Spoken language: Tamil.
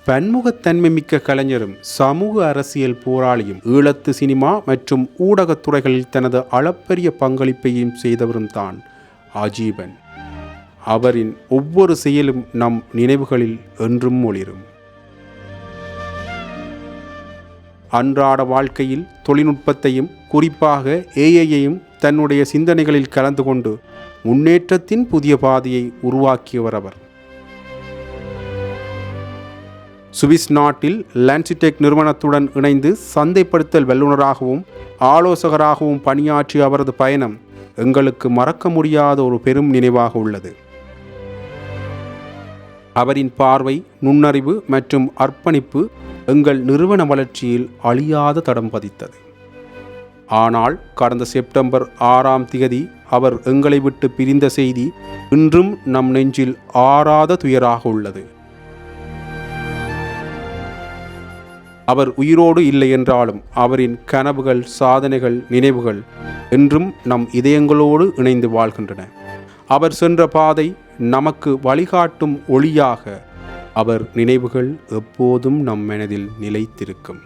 பன்முகத்தன்மை மிக்க கலைஞரும் சமூக அரசியல் போராளியும் ஈழத்து சினிமா மற்றும் ஊடகத் துறைகளில் தனது அளப்பரிய பங்களிப்பையும் செய்தவரும் தான் ஆஜீவன். அவரின் ஒவ்வொரு செயலும் நம் நினைவுகளில் என்றும் ஒளிரும். அன்றாட வாழ்க்கையில் தொழில்நுட்பத்தையும் குறிப்பாக ஏஐயையும் தன்னுடைய சிந்தனைகளில் கலந்து கொண்டு முன்னேற்றத்தின் புதிய பாதையை உருவாக்கியவர் அவர். சுவிஸ் நாட்டில் லான்சிடெக் நிறுவனத்துடன் இணைந்து சந்தைப்படுத்தல் வல்லுநராகவும் ஆலோசகராகவும் பணியாற்றிய அவரது பயணம் எங்களுக்கு மறக்க முடியாத ஒரு பெரும் நினைவாக உள்ளது. அவரின் பார்வை, நுண்ணறிவு மற்றும் அர்ப்பணிப்பு எங்கள் நிறுவன வளர்ச்சியில் அழியாத தடம் பதித்தது. ஆனால் கடந்த செப்டம்பர் 6 அவர் எங்களை விட்டு பிரிந்த செய்தி இன்றும் நம் நெஞ்சில் ஆறாத துயராக உள்ளது. அவர் உயிரோடு இல்லை என்றாலும் அவரின் கனவுகள், சாதனைகள், நினைவுகள் என்றும் நம் இதயங்களோடு இணைந்து வாழ்கின்றன. அவர் சென்ற பாதை நமக்கு வழிகாட்டும் ஒளியாக அவர் நினைவுகள் எப்போதும் நம் மனதில் நிலைத்திருக்கும்.